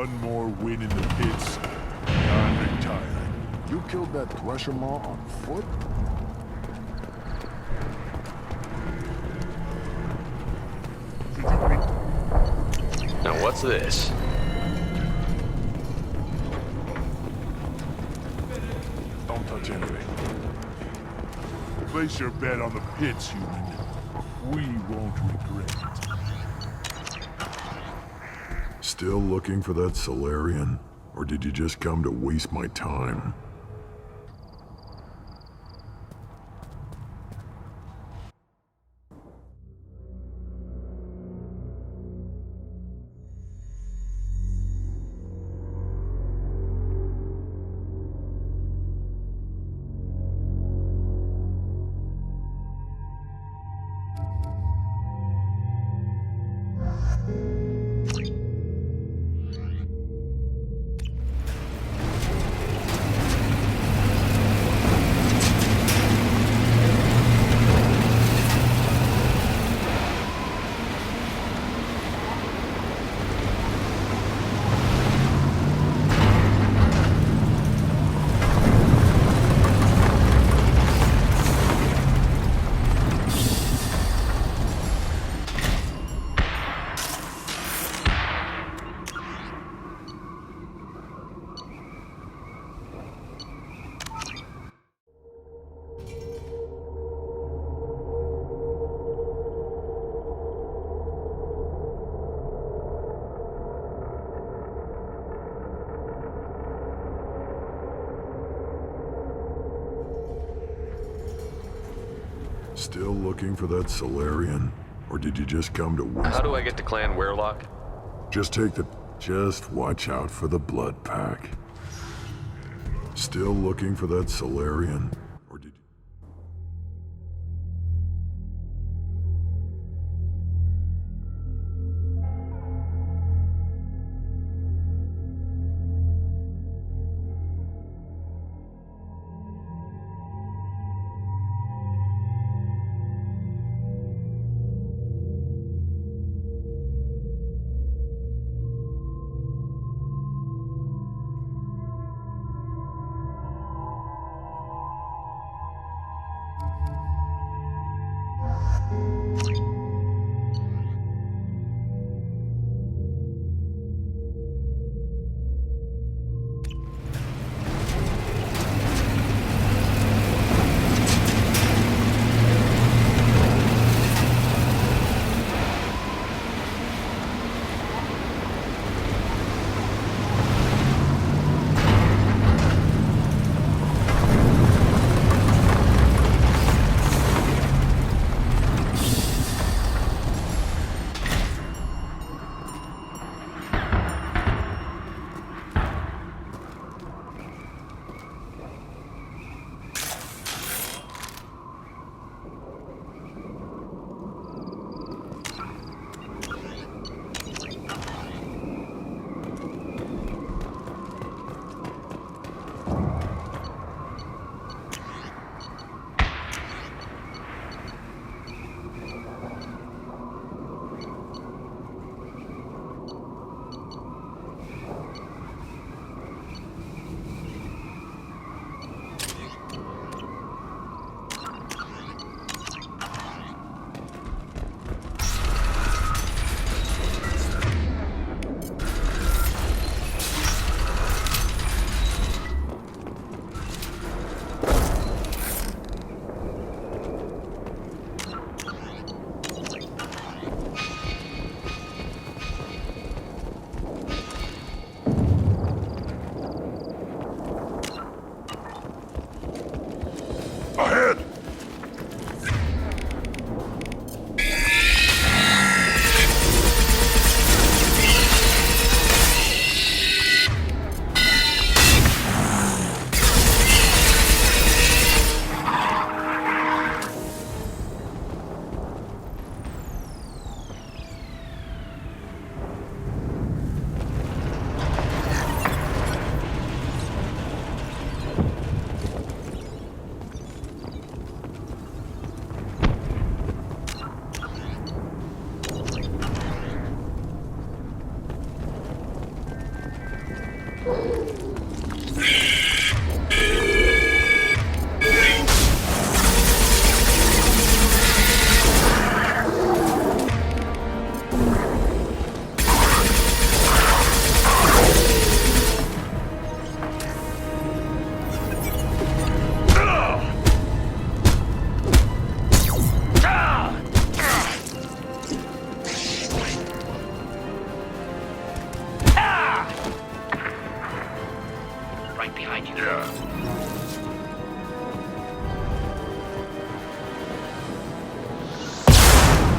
One more win in the pits. I'm retiring. You killed that Thresher Maw on foot? Now what's this? Don't touch anything. Place your bet on the pits, human. We won't regret it. Still looking for that Solarian? Or did you just come to waste my time? Still looking for that Solarian? Or did you just come to waste? How do I get to Clan Werelock? Just watch out for the blood pack. Still looking for that Solarian? Or did you...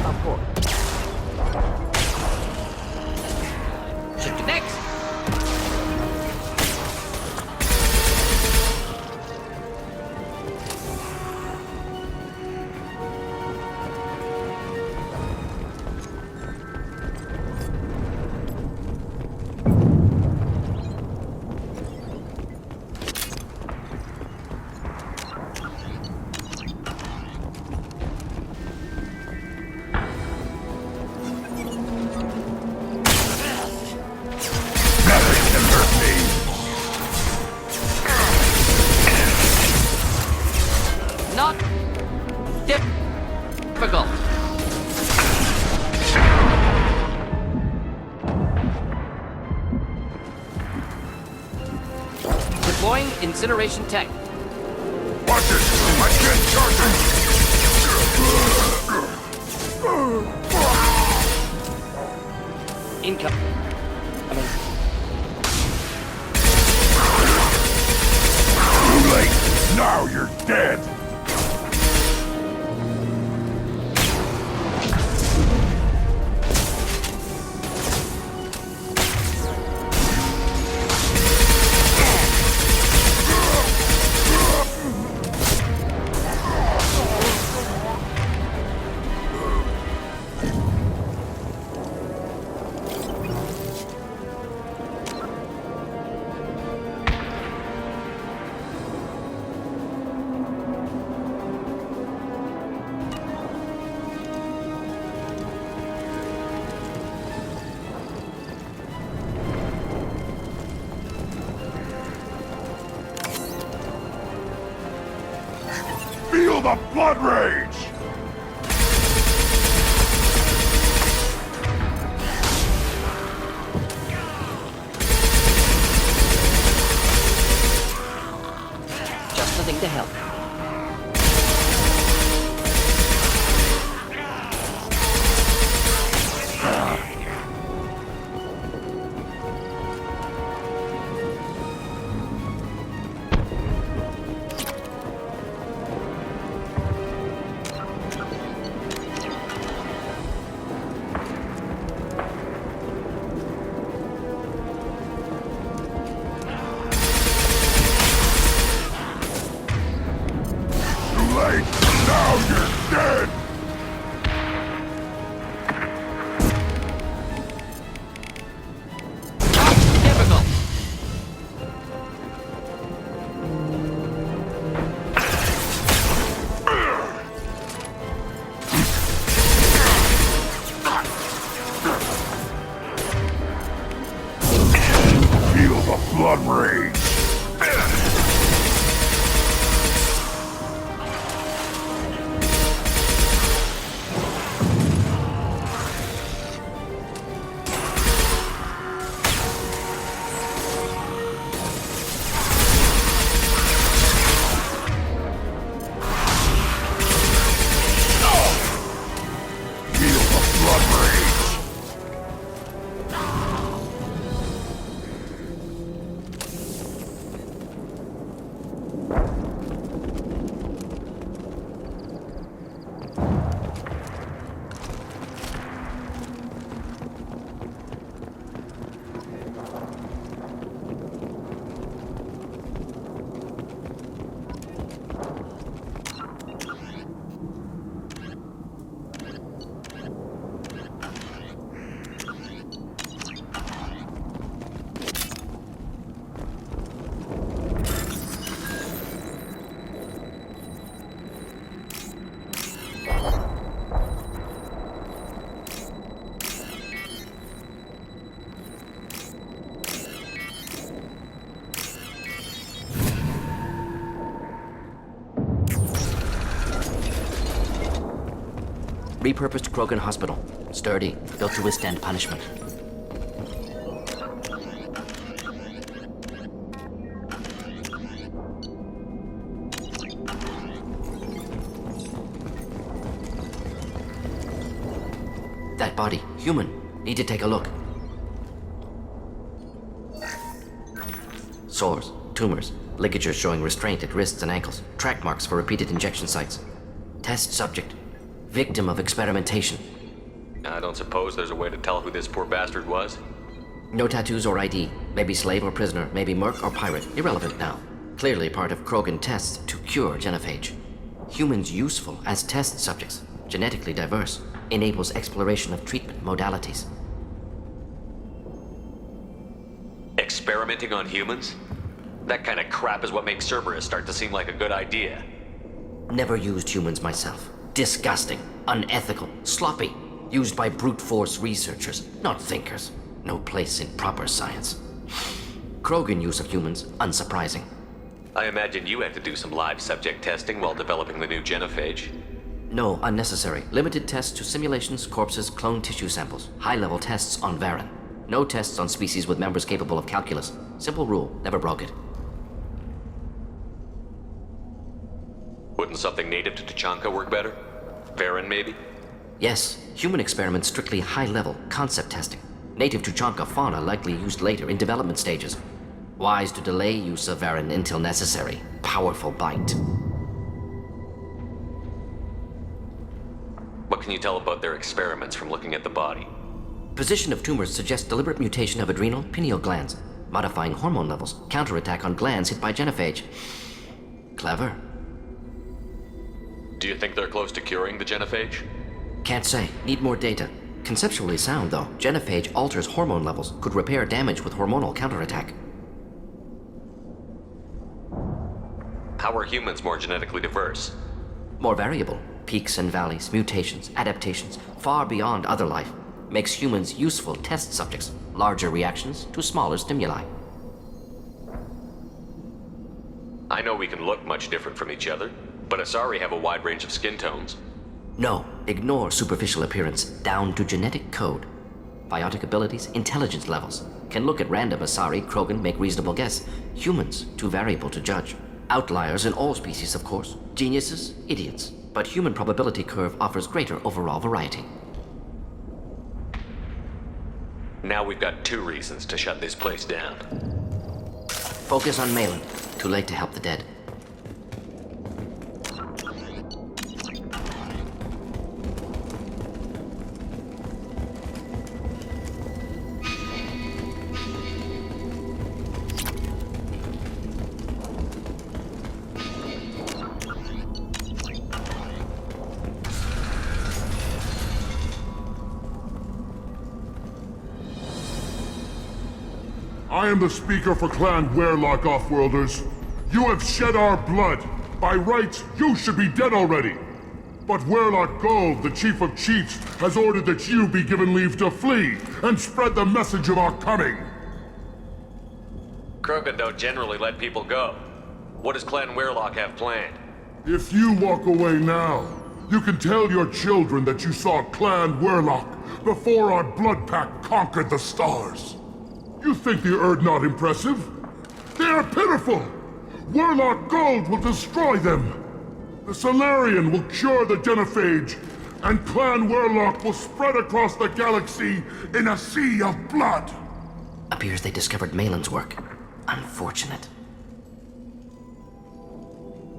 Abort. Should do next. Not difficult. Deploying incineration tech. Watch it! I can't charge it! Income. Too late! Now you're dead! Feel the blood rage! Just the thing to help. Now you're dead! Difficult. Feel the blood rage! Repurposed Krogan Hospital. Sturdy, built to withstand punishment. That body, human. Need to take a look. Sores, tumors, Ligatures showing restraint at wrists and ankles. Track marks for repeated injection sites. Test subject. Victim of experimentation. I don't suppose there's a way to tell who this poor bastard was? No tattoos or ID. Maybe slave or prisoner. Maybe merc or pirate. Irrelevant now. Clearly part of Krogan tests to cure genophage. Humans useful as test subjects. Genetically diverse. Enables exploration of treatment modalities. Experimenting on humans? That kind of crap is what makes Cerberus start to seem like a good idea. Never used humans myself. Disgusting. Unethical. Sloppy. Used by brute force researchers, not thinkers. No place in proper science. Krogan use of humans, unsurprising. I imagine you had to do some live subject testing while developing the new genophage. No, unnecessary. Limited tests to simulations, corpses, cloned tissue samples. High-level tests on Varen. No tests on species with members capable of calculus. Simple rule, never broke it. Wouldn't something native to Tuchanka work better? Varen, maybe? Yes, human experiments strictly high-level, concept testing. Native Tuchanka fauna likely used later in development stages. Wise to delay use of Varen until necessary. Powerful bite. What can you tell about their experiments from looking at the body? Position of tumors suggests deliberate mutation of adrenal, pineal glands, modifying hormone levels, counterattack on glands hit by genophage. Clever. Do you think they're close to curing the genophage? Can't say. Need more data. Conceptually sound, though. Genophage alters hormone levels, could repair damage with hormonal counterattack. How are humans more genetically diverse? More variable. Peaks and valleys, mutations, adaptations, far beyond other life. Makes humans useful test subjects. Larger reactions to smaller stimuli. I know we can look much different from each other, but Asari have a wide range of skin tones. No, ignore superficial appearance, down to genetic code. Biotic abilities, intelligence levels. Can look at random Asari, Krogan, make reasonable guess. Humans, too variable to judge. Outliers in all species, of course. Geniuses, idiots. But human probability curve offers greater overall variety. Now we've got 2 reasons to shut this place down. Focus on Malin. Too late to help the dead. I am the speaker for Clan Werlock, Offworlders. You have shed our blood. By rights, you should be dead already. But Werlock Gold, the Chief of Chiefs, has ordered that you be given leave to flee and spread the message of our coming. Krogan don't generally let people go. What does Clan Werlock have planned? If you walk away now, you can tell your children that you saw Clan Werlock before our blood pack conquered the stars. You think the Erd not impressive? They are pitiful! Werlock Gold will destroy them! The Solarian will cure the genophage, and Clan Werlock will spread across the galaxy in a sea of blood! Appears they discovered Malin's work. Unfortunate.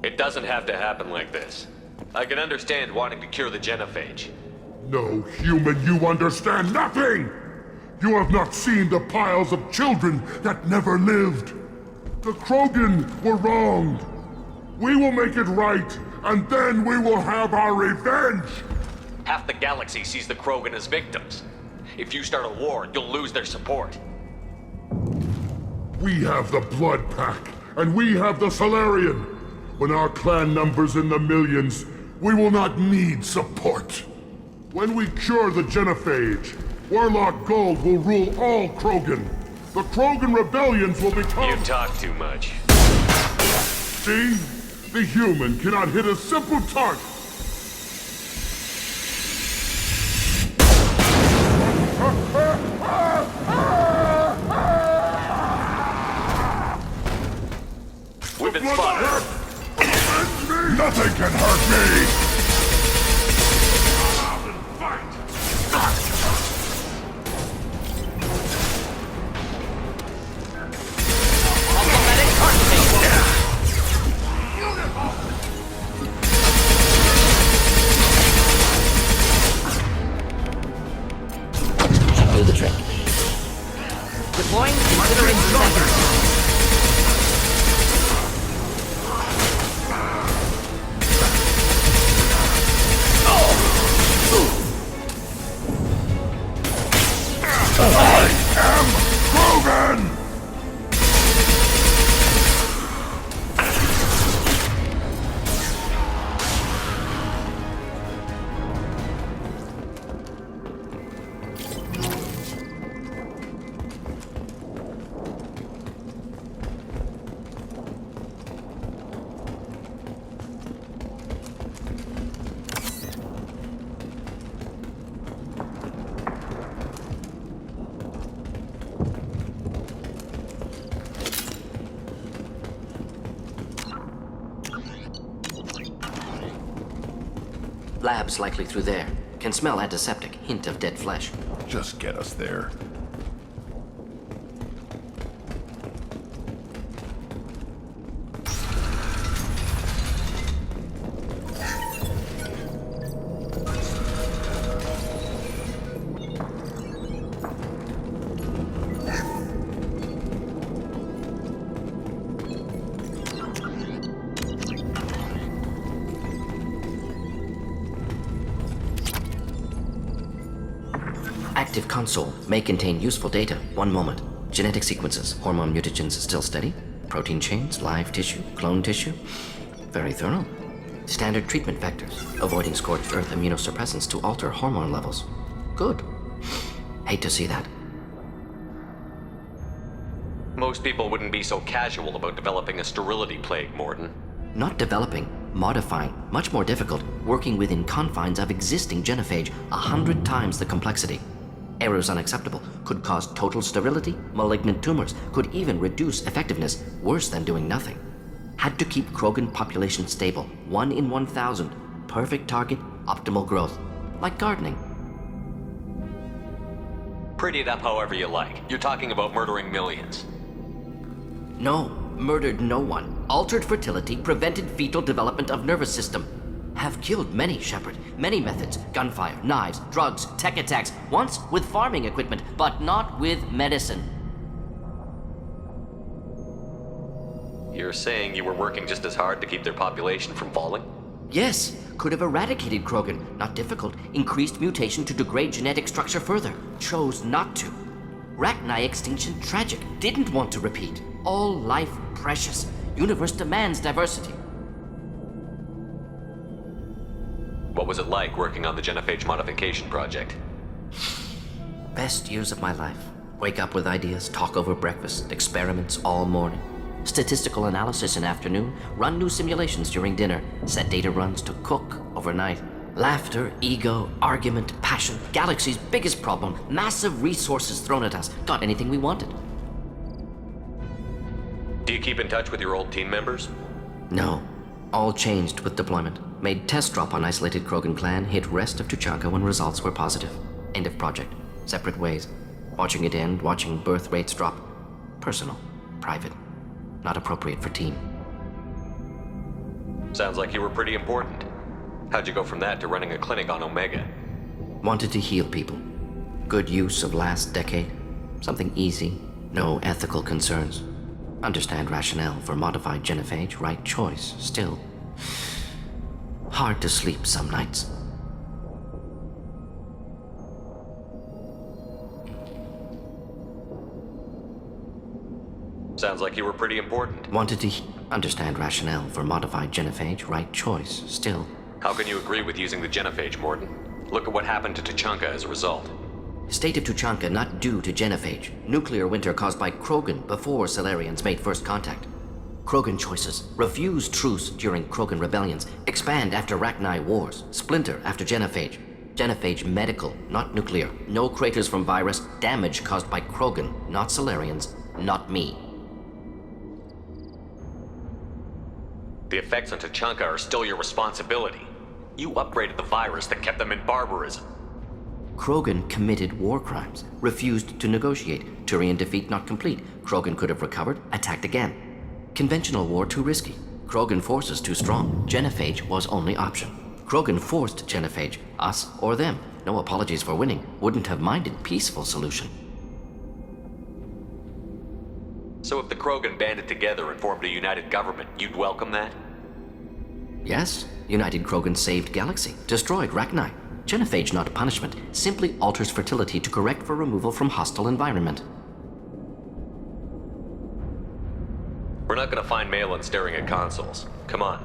It doesn't have to happen like this. I can understand wanting to cure the genophage. No, human, you understand nothing! You have not seen the piles of children that never lived. The Krogan were wronged. We will make it right, and then we will have our revenge! Half the galaxy sees the Krogan as victims. If you start a war, you'll lose their support. We have the Blood Pack, and we have the Solarian. When our clan numbers in the millions, we will not need support. When we cure the genophage, Werlock Gold will rule all Krogan. The Krogan rebellions will become— You talk too much. See? The human cannot hit a simple target. We've been spotted. Nothing can hurt me! Automatic heart rate. Labs likely through there. Can smell antiseptic, hint of dead flesh. Just get us there. Active console may contain useful data. One moment. Genetic sequences, hormone mutagens still steady. Protein chains, live tissue, clone tissue. Very thorough. Standard treatment vectors, avoiding scorched earth immunosuppressants to alter hormone levels. Good. Hate to see that. Most people wouldn't be so casual about developing a sterility plague, Mordin. Not developing, modifying, much more difficult, working within confines of existing genophage, 100 times the complexity. Errors unacceptable, could cause total sterility, malignant tumors, could even reduce effectiveness, worse than doing nothing. Had to keep Krogan population stable, 1 in 1,000, perfect target, optimal growth, like gardening. Pretty it up however you like. You're talking about murdering millions. No, murdered no one. Altered fertility, prevented fetal development of nervous system. Have killed many, Shepard. Many methods. Gunfire, knives, drugs, tech attacks. Once with farming equipment, but not with medicine. You're saying you were working just as hard to keep their population from falling? Yes, could have eradicated Krogan. Not difficult. Increased mutation to degrade genetic structure further. Chose not to. Rachni extinction tragic. Didn't want to repeat. All life precious. Universe demands diversity. What was it like working on the genophage modification project? Best years of my life. Wake up with ideas, talk over breakfast, experiments all morning. Statistical analysis in afternoon, run new simulations during dinner, set data runs to cook overnight. Laughter, ego, argument, passion, galaxy's biggest problem, massive resources thrown at us. Got anything we wanted. Do you keep in touch with your old team members? No. All changed with deployment. Made test drop on isolated Krogan clan, hit rest of Tuchanka when results were positive. End of project. Separate ways. Watching it end, watching birth rates drop. Personal. Private. Not appropriate for team. Sounds like you were pretty important. How'd you go from that to running a clinic on Omega? Wanted to heal people. Good use of last decade. Something easy. No ethical concerns. Understand rationale for modified genophage, right choice, still. Hard to sleep some nights. Sounds like you were pretty important. Wanted to understand rationale for modified genophage, right choice, still. How can you agree with using the genophage, Mordin? Look at what happened to Tuchanka as a result. State of Tuchanka not due to genophage. Nuclear winter caused by Krogan before Salarians made first contact. Krogan choices. Refuse truce during Krogan rebellions. Expand after Rachni wars. Splinter after genophage. Genophage medical, not nuclear. No craters from virus. Damage caused by Krogan, not Salarians, not me. The effects on Tuchanka are still your responsibility. You upgraded the virus that kept them in barbarism. Krogan committed war crimes. Refused to negotiate. Turian defeat not complete. Krogan could have recovered, attacked again. Conventional war too risky. Krogan forces too strong. Genophage was only option. Krogan forced genophage, us or them. No apologies for winning. Wouldn't have minded peaceful solution. So if the Krogan banded together and formed a united government, you'd welcome that? Yes, United Krogan saved Galaxy, destroyed Rachni. Genophage not a punishment, simply alters fertility to correct for removal from hostile environment. We're not gonna find Malin staring at consoles. Come on.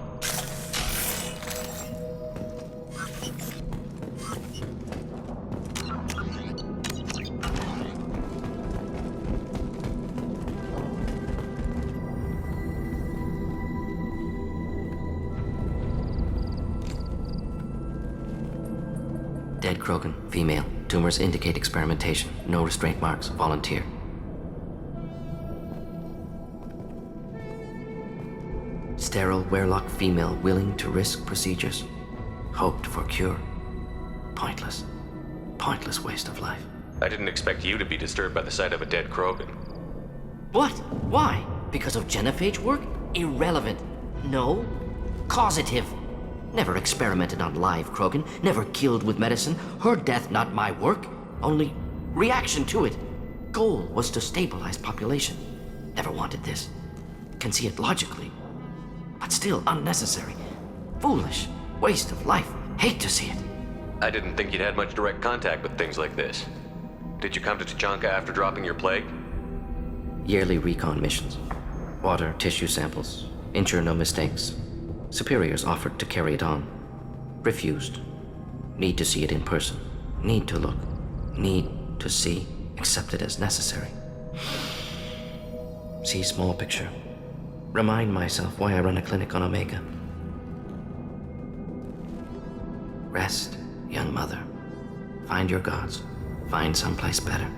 Dead Krogan, female. Tumors indicate experimentation. No restraint marks. Volunteer. Sterile, werelock female willing to risk procedures. hoped for cure. Pointless. Pointless waste of life. I didn't expect you to be disturbed by the sight of a dead Krogan. What? Why? Because of genophage work? Irrelevant. No. Causative. Never experimented on live Krogan, never killed with medicine. Her death not my work, only reaction to it. Goal was to stabilize population. Never wanted this. Can see it logically, but still unnecessary. Foolish. Waste of life. Hate to see it. I didn't think you'd had much direct contact with things like this. Did you come to Tuchanka after dropping your plague? Yearly recon missions. Water, tissue samples. Ensure no mistakes. Superiors offered to carry it on. Refused. Need to see it in person. Need to look. Need to see. Accept it as necessary. See small picture. Remind myself why I run a clinic on Omega. Rest, young mother. Find your gods. Find someplace better.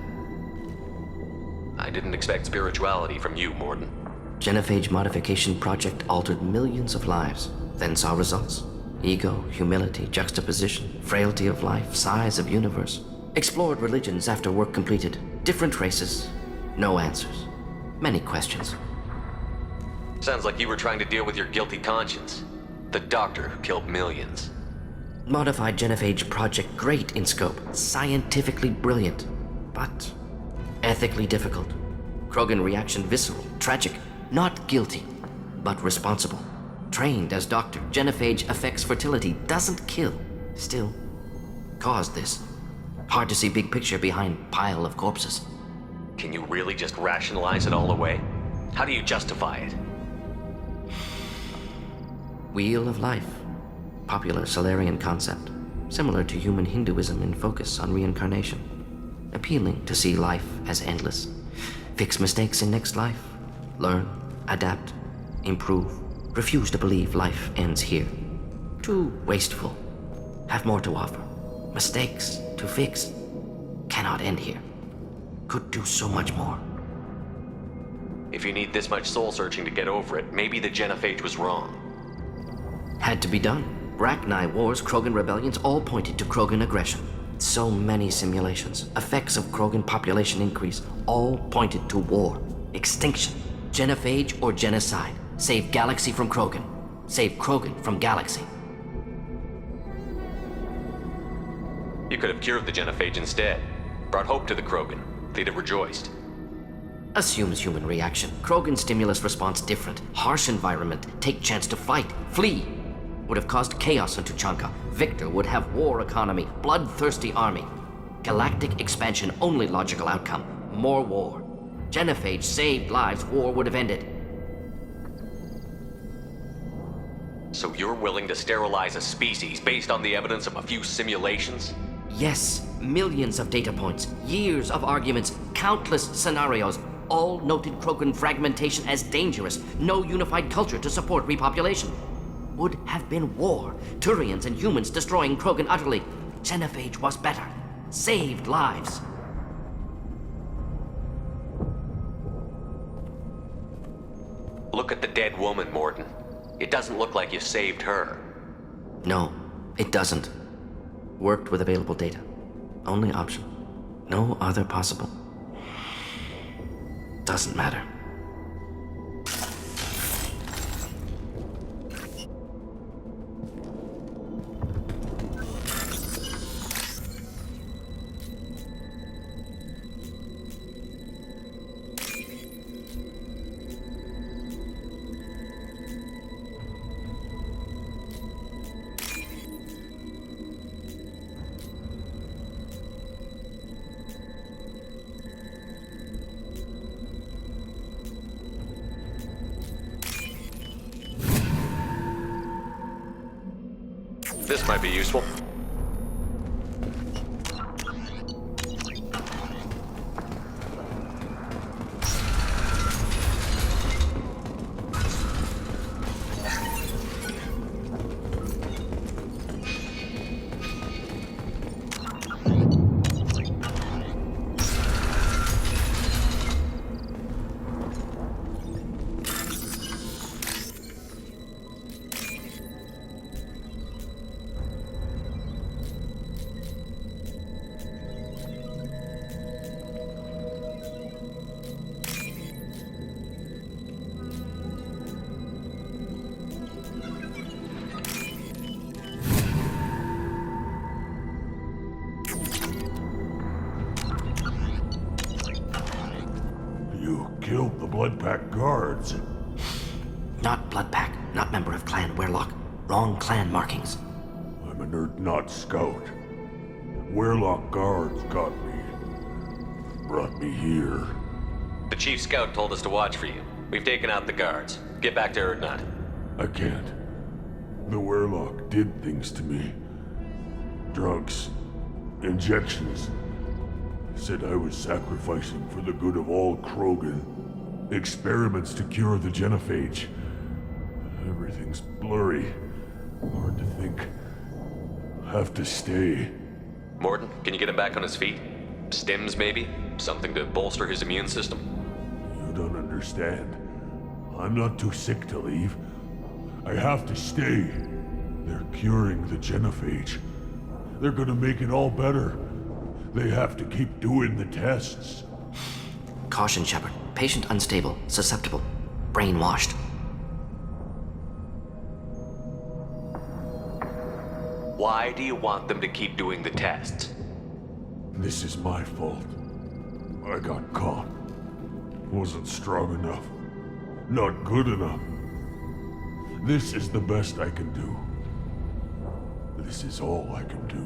I didn't expect spirituality from you, Mordin. Genophage modification project altered millions of lives, then saw results. Ego, humility, juxtaposition, frailty of life, size of universe. Explored religions after work completed. Different races. No answers. Many questions. Sounds like you were trying to deal with your guilty conscience. The doctor who killed millions. Modified genophage project great in scope. Scientifically brilliant. But ethically difficult. Krogan reaction visceral, tragic. Not guilty, but responsible. Trained as doctor, genophage affects fertility, doesn't kill. Still, caused this. Hard to see big picture behind pile of corpses. Can you really just rationalize it all away? How do you justify it? Wheel of life. Popular Solarian concept. Similar to human Hinduism in focus on reincarnation. Appealing to see life as endless. Fix mistakes in next life. Learn, adapt, improve. Refuse to believe life ends here. Too wasteful. Have more to offer. Mistakes to fix. Cannot end here. Could do so much more. If you need this much soul searching to get over it, maybe the genophage was wrong. Had to be done. Rachni wars, Krogan rebellions, all pointed to Krogan aggression. So many simulations. Effects of Krogan population increase, all pointed to war. Extinction. Genophage or genocide. Save galaxy from Krogan. Save Krogan from galaxy. You could have cured the genophage instead. Brought hope to the Krogan. They'd have rejoiced. Assumes human reaction. Krogan stimulus response different. Harsh environment. Take chance to fight. Flee. Would have caused chaos in Tuchanka. Victor would have war economy. Bloodthirsty army. Galactic expansion only logical outcome. More war. Genophage saved lives. War would have ended. So you're willing to sterilize a species based on the evidence of a few simulations? Yes, millions of data points, years of arguments, countless scenarios, all noted Krogan fragmentation as dangerous, no unified culture to support repopulation. Would have been war, Turians and humans destroying Krogan utterly. Genophage was better, saved lives. Look at the dead woman, Mordin. It doesn't look like you saved her. No, it doesn't. Worked with available data. Only option. No other possible. Doesn't matter. This might be useful. Blood Pack guards. Not Blood Pack, not member of Clan Werlock. Wrong clan markings. I'm an Urdnot scout. Werlock guards got me. Brought me here. The chief scout told us to watch for you. We've taken out the guards. Get back to Urdnot. I can't. The Werlock did things to me. Drugs. Injections. Said I was sacrificing for the good of all Krogan. Experiments to cure the genophage. Everything's blurry. Hard to think. Have to stay. Mordin, can you get him back on his feet? Stims, maybe? Something to bolster his immune system? You don't understand. I'm not too sick to leave. I have to stay. They're curing the genophage. They're gonna make it all better. They have to keep doing the tests. Caution, Shepard. Patient unstable, susceptible, brainwashed. Why do you want them to keep doing the tests? This is my fault. I got caught. Wasn't strong enough. Not good enough. This is the best I can do. This is all I can do.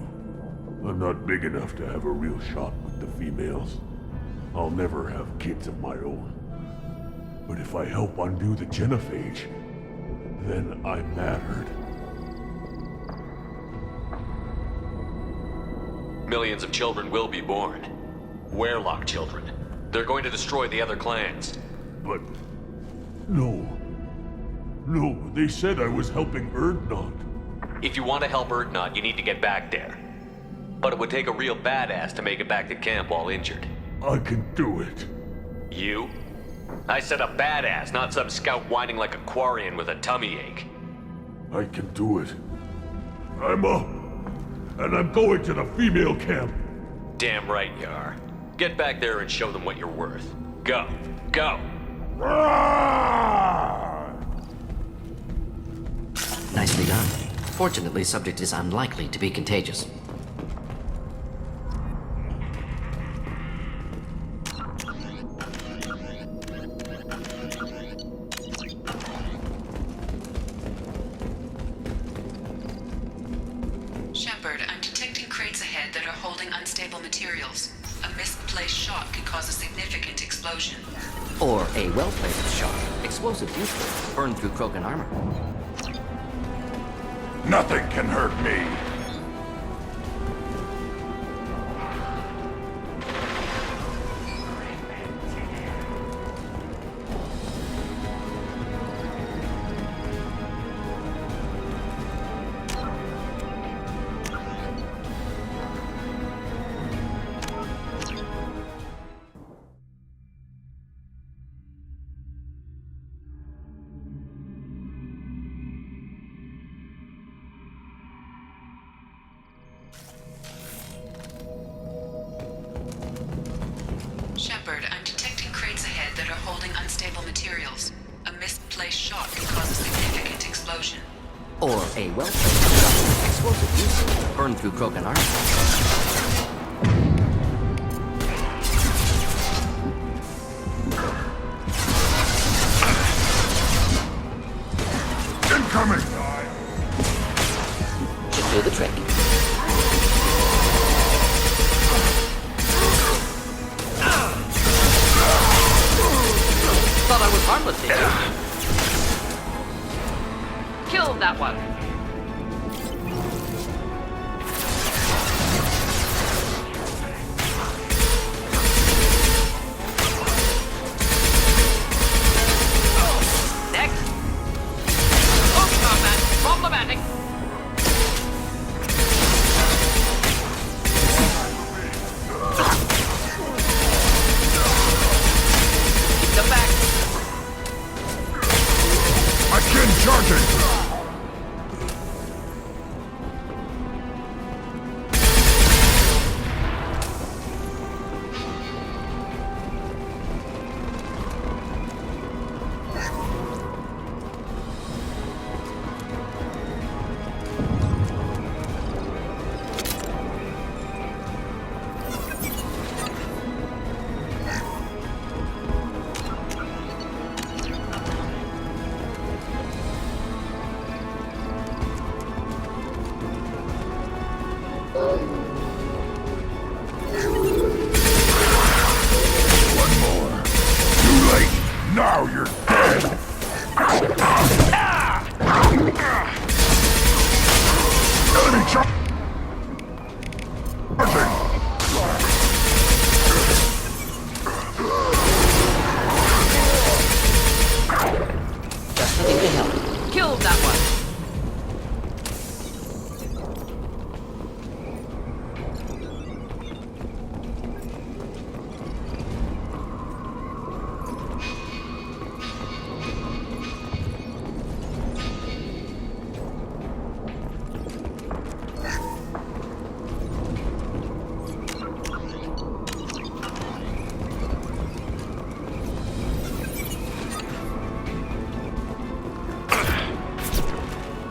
I'm not big enough to have a real shot with the females. I'll never have kids of my own. But if I help undo the genophage, then I'm mattered. Millions of children will be born. Werlock children. They're going to destroy the other clans. But... No. No, they said I was helping Urdnot. If you want to help Urdnot, you need to get back there. But it would take a real badass to make it back to camp while injured. I can do it. You? I said a badass, not some scout whining like a Quarian with a tummy ache. I can do it. I'm up. And I'm going to the female camp. Damn right you are. Get back there and show them what you're worth. Go. Go! Nicely done. Fortunately, subject is unlikely to be contagious. Shepard, I'm detecting crates ahead that are holding unstable materials. A misplaced shot could cause a significant explosion. Or a well-placed shot. Explosive useful. Burn through Krogan armor. Nothing can hurt me. Shepard, I'm detecting crates ahead that are holding unstable materials. A misplaced shot could cause a significant explosion. Or a well-placed shot. Explosive useful. Burn through Krogan armor. Incoming! Should do the trick. Thought I was harmless, did you? Kill that one. Next. Oh, combat. Problematic. Keep them back. Again charging!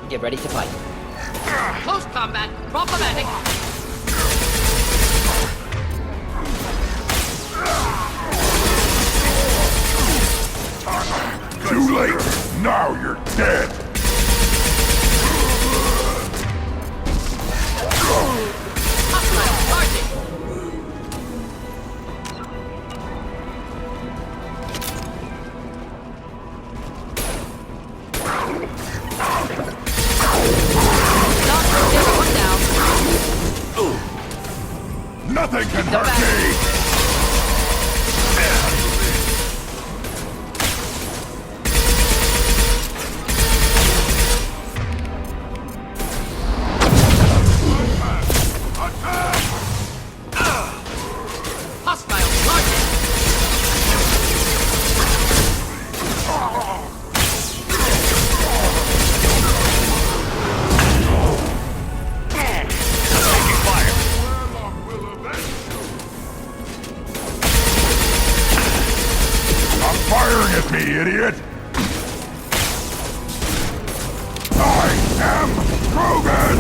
Get ready to fight. Close combat. Problematic. Too late! Now you're dead! Nothing can hurt me! Firing at me, idiot! I am Krogan!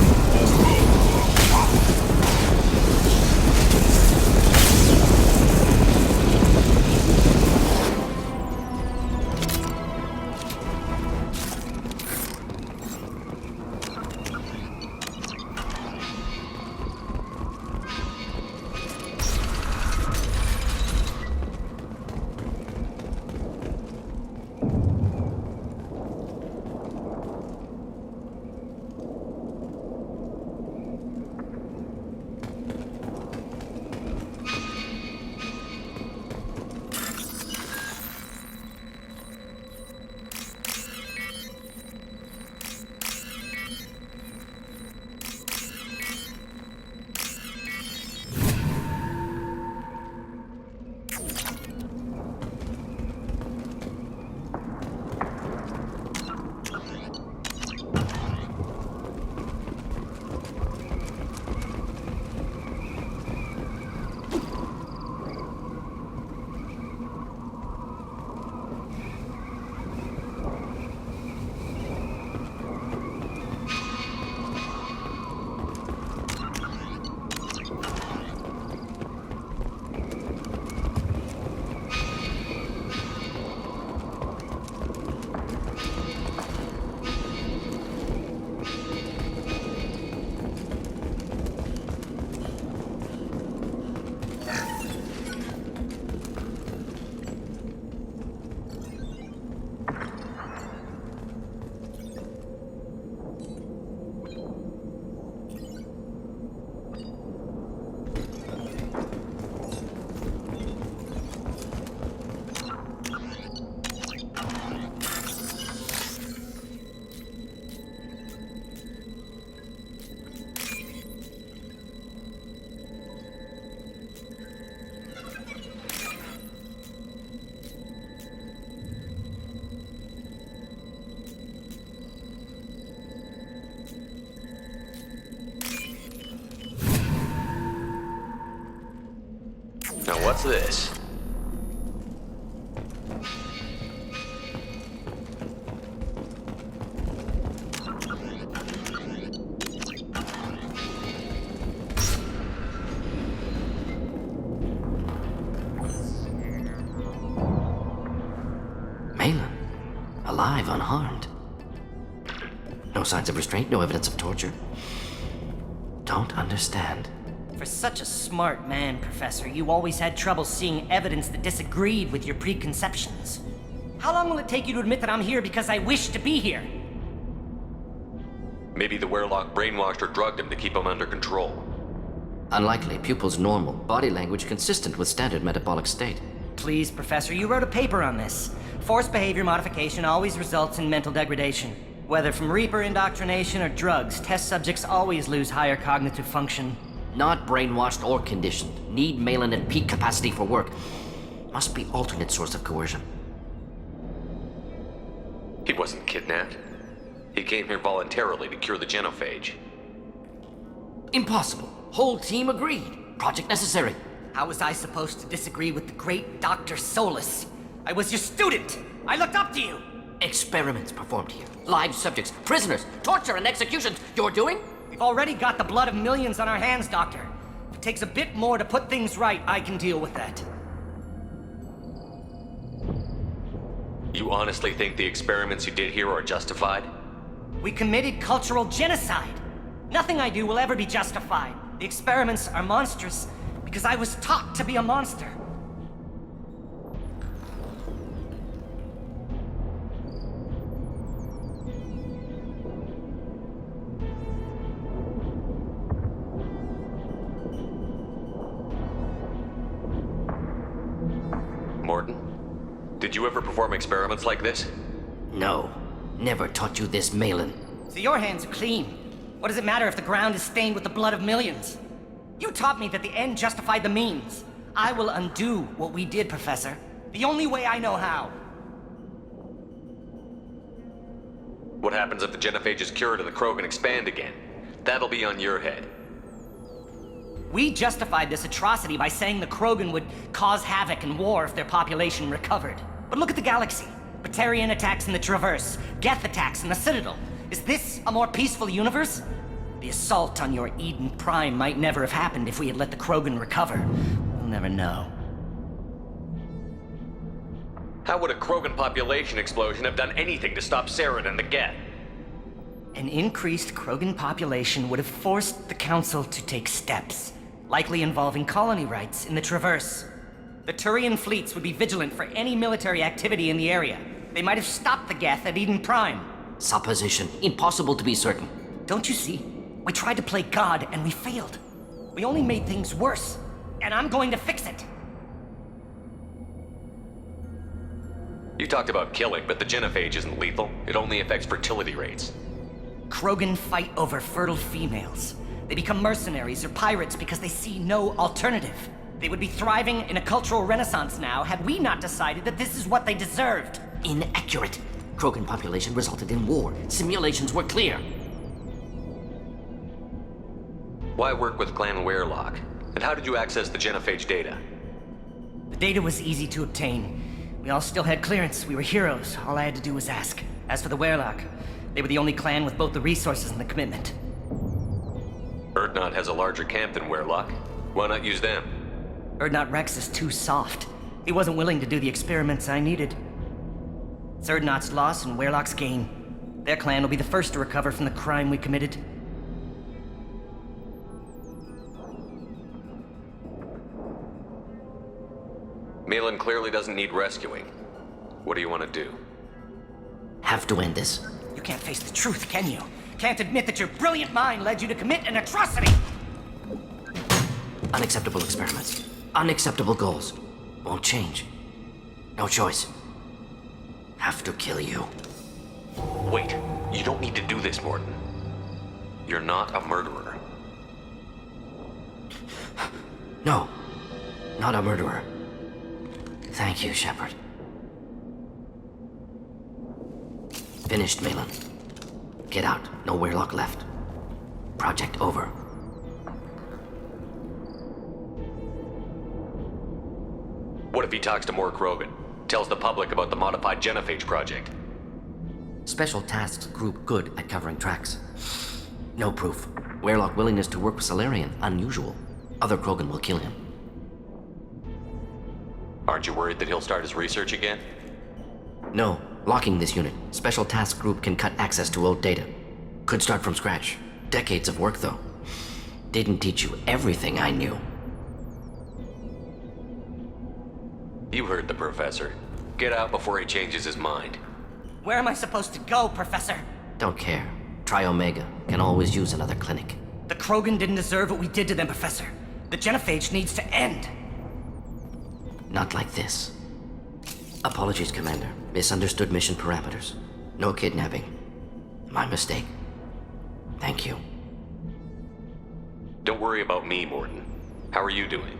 Now what's this? Malin, alive, unharmed. No signs of restraint, no evidence of torture. Don't understand. For such a smart man, Professor, you always had trouble seeing evidence that disagreed with your preconceptions. How long will it take you to admit that I'm here because I wish to be here? Maybe the Werlock brainwashed or drugged him to keep him under control. Unlikely. Pupil's normal. Body language consistent with standard metabolic state. Please, Professor, you wrote a paper on this. Forced behavior modification always results in mental degradation. Whether from Reaper indoctrination or drugs, test subjects always lose higher cognitive function. Not brainwashed or conditioned. Need Malin at peak capacity for work. Must be alternate source of coercion. He wasn't kidnapped. He came here voluntarily to cure the genophage. Impossible. Whole team agreed. Project necessary. How was I supposed to disagree with the great Dr. Solus? I was your student! I looked up to you! Experiments performed here. Live subjects, prisoners, torture and executions. You're doing? We've already got the blood of millions on our hands, Doctor. If it takes a bit more to put things right, I can deal with that. You honestly think the experiments you did here are justified? We committed cultural genocide. Nothing I do will ever be justified. The experiments are monstrous because I was taught to be a monster. Mordin, did you ever perform experiments like this? No. Never taught you this, Malin. So your hands are clean. What does it matter if the ground is stained with the blood of millions? You taught me that the end justified the means. I will undo what we did, Professor. The only way I know how. What happens if the genophage is cured and the Krogan expand again? That'll be on your head. We justified this atrocity by saying the Krogan would cause havoc and war if their population recovered. But look at the galaxy. Batarian attacks in the Traverse, Geth attacks in the Citadel. Is this a more peaceful universe? The assault on your Eden Prime might never have happened if we had let the Krogan recover. We'll never know. How would a Krogan population explosion have done anything to stop Saren and the Geth? An increased Krogan population would have forced the Council to take steps, likely involving colony rights in the Traverse. The Turian fleets would be vigilant for any military activity in the area. They might have stopped the Geth at Eden Prime. Supposition. Impossible to be certain. Don't you see? We tried to play God and we failed. We only made things worse. And I'm going to fix it. You talked about killing, but the genophage isn't lethal. It only affects fertility rates. Krogan fight over fertile females. They become mercenaries or pirates because they see no alternative. They would be thriving in a cultural renaissance now had we not decided that this is what they deserved. Inaccurate. Krogan population resulted in war. Simulations were clear. Why work with Clan Weirlock? And how did you access the genophage data? The data was easy to obtain. We all still had clearance. We were heroes. All I had to do was ask. As for the Weirlock, they were the only clan with both the resources and the commitment. Urdnot has a larger camp than Weirlock. Why not use them? Urdnot Rex is too soft. He wasn't willing to do the experiments I needed. It's Urdnot's loss and Weirlock's gain. Their clan will be the first to recover from the crime we committed. Malin clearly doesn't need rescuing. What do you want to do? Have to end this. You can't face the truth, can you? Can't admit that your brilliant mind led you to commit an atrocity! Unacceptable experiments. Unacceptable goals. Won't change. No choice. Have to kill you. Wait, you don't need to do this, Mordin. You're not a murderer. No. Not a murderer. Thank you, Shepard. Finished, Malin. Get out. No Weirlock left. Project over. What if he talks to more Krogan? Tells the public about the modified genophage project? Special Tasks Group good at covering tracks. No proof. Weirlock willingness to work with Salarian, unusual. Other Krogan will kill him. Aren't you worried that he'll start his research again? No. Locking this unit. Special Task Group can cut access to old data. Could start from scratch. Decades of work, though. Didn't teach you everything I knew. You heard the professor. Get out before he changes his mind. Where am I supposed to go, Professor? Don't care. Try Omega. Can always use another clinic. The Krogan didn't deserve what we did to them, Professor. The genophage needs to end. Not like this. Apologies, Commander. Misunderstood mission parameters. No kidnapping. My mistake. Thank you. Don't worry about me, Mordin. How are you doing?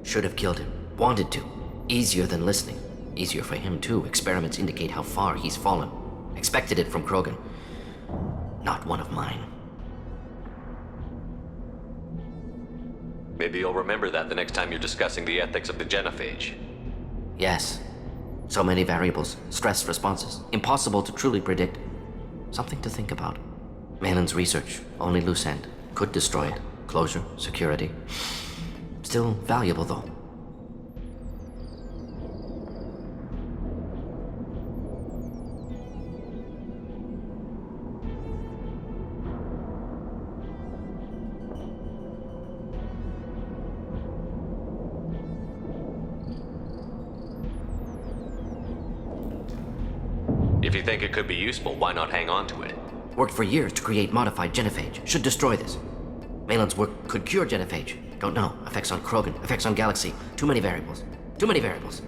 Should have killed him. Wanted to. Easier than listening. Easier for him, too. Experiments indicate how far he's fallen. Expected it from Krogan. Not one of mine. Maybe you'll remember that the next time you're discussing the ethics of the genophage. Yes. So many variables, stress responses, impossible to truly predict. Something to think about. Malin's research, only loose end. Could destroy it. Closure, security. Still valuable, though. If you think it could be useful, why not hang on to it? Worked for years to create modified genophage. Should destroy this. Malin's work could cure genophage. Don't know. Effects on Krogan, effects on Galaxy. Too many variables. Too many variables.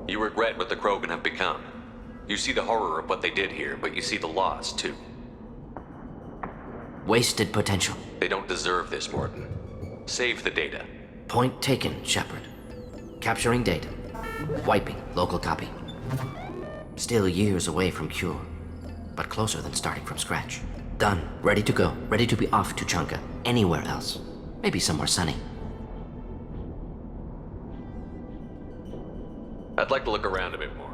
You regret what the Krogan have become. You see the horror of what they did here, but you see the loss, too. Wasted potential. They don't deserve this, Mordin. Save the data. Point taken, Shepard. Capturing data. Wiping local copy. Still years away from cure, but closer than starting from scratch. Done. Ready to go. Ready to be off to Chunka. Anywhere else. Maybe somewhere sunny. I'd like to look around a bit more.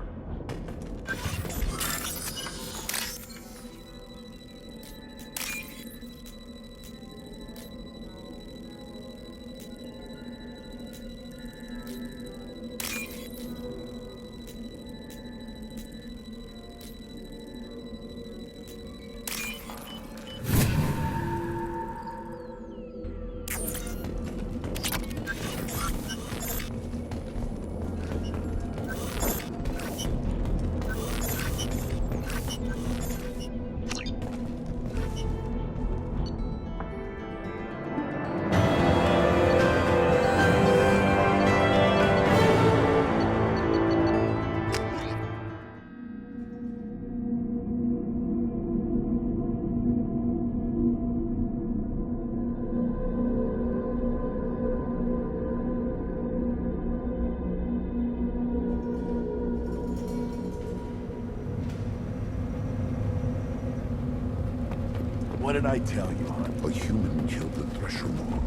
What did I tell you? A human killed the Thresher Maw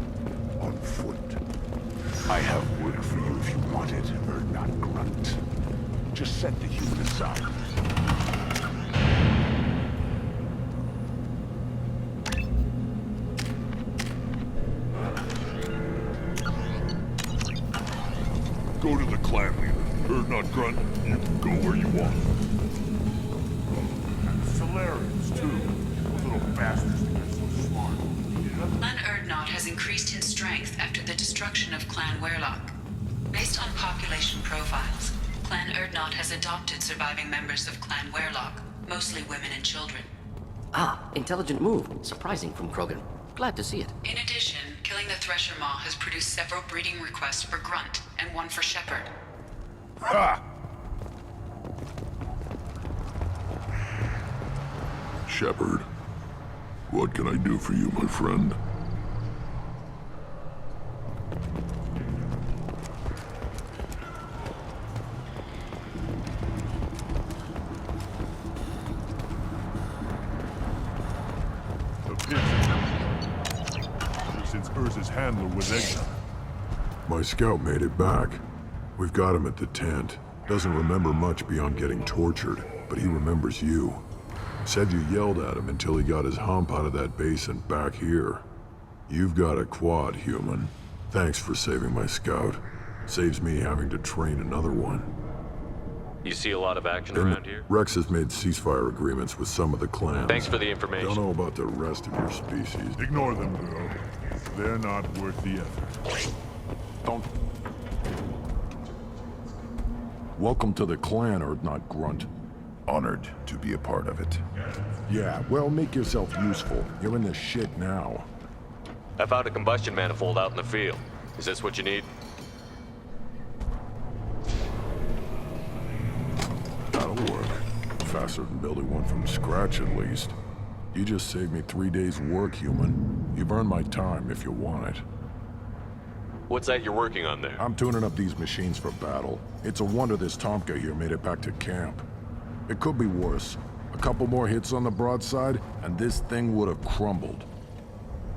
on foot. I have work for you if you want it, or not grunt. Just set the human aside. Go to the clan leader. Or not grunt. You can go where you want. Solarians, too. Little bastards that get so smart. Clan Urdnot has increased in strength after the destruction of Clan Werlock. Based on population profiles, Clan Urdnot has adopted surviving members of Clan Werlock, mostly women and children. Ah, intelligent move. Surprising from Krogan. Glad to see it. In addition, killing the Thresher Maw has produced several breeding requests for Grunt and one for Shepard. Ha! Shepard, what can I do for you, my friend? The pit. Since Urza's handler was exiled. My scout made it back. We've got him at the tent. Doesn't remember much beyond getting tortured, but he remembers you. Said you yelled at him until he got his hump out of that basin back here. You've got a quad, human. Thanks for saving my scout. Saves me having to train another one. You see a lot of action And around here? Rex has made ceasefire agreements with some of the clans. Thanks for the information. Don't know about the rest of your species. Ignore them, girl. They're not worth the effort. Don't... Welcome to the clan, Urdnot Grunt. Honored to be a part of it. Yeah, well, make yourself useful. You're in this shit now. I found a combustion manifold out in the field. Is this what you need? That'll work. Faster than building one from scratch, at least. You just saved me 3 days' work, human. You've earned my time if you want it. What's that you're working on there? I'm tuning up these machines for battle. It's a wonder this Tomka here made it back to camp. It could be worse. A couple more hits on the broadside, and this thing would have crumbled.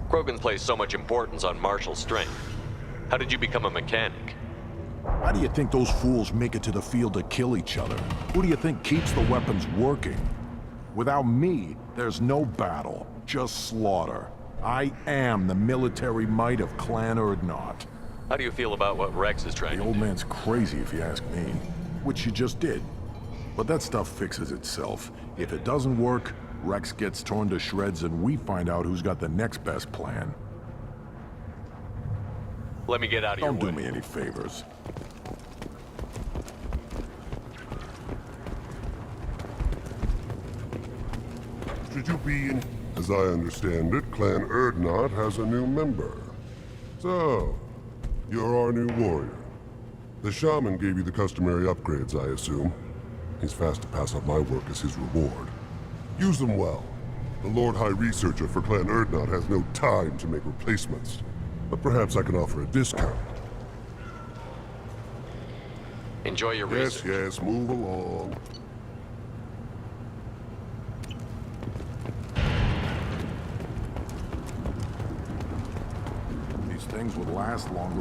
Krogan placed so much importance on martial strength. How did you become a mechanic? How do you think those fools make it to the field to kill each other? Who do you think keeps the weapons working? Without me, there's no battle, just slaughter. I am the military might of Clan Urdnot. How do you feel about what Rex is trying The to old do? man's crazy if you ask me. Which you just did. But that stuff fixes itself. If it doesn't work, Rex gets torn to shreds and we find out who's got the next best plan. Let me get out of your Don't way. do me any favors. Should you be in... As I understand it, Clan Urdnot has a new member. So, you're our new warrior. The shaman gave you the customary upgrades, I assume. He's fast to pass on my work as his reward. Use them well. The Lord High Researcher for Clan Urdnot has no time to make replacements. But perhaps I can offer a discount. Enjoy your Yes, research. yes, move along. These things would last longer.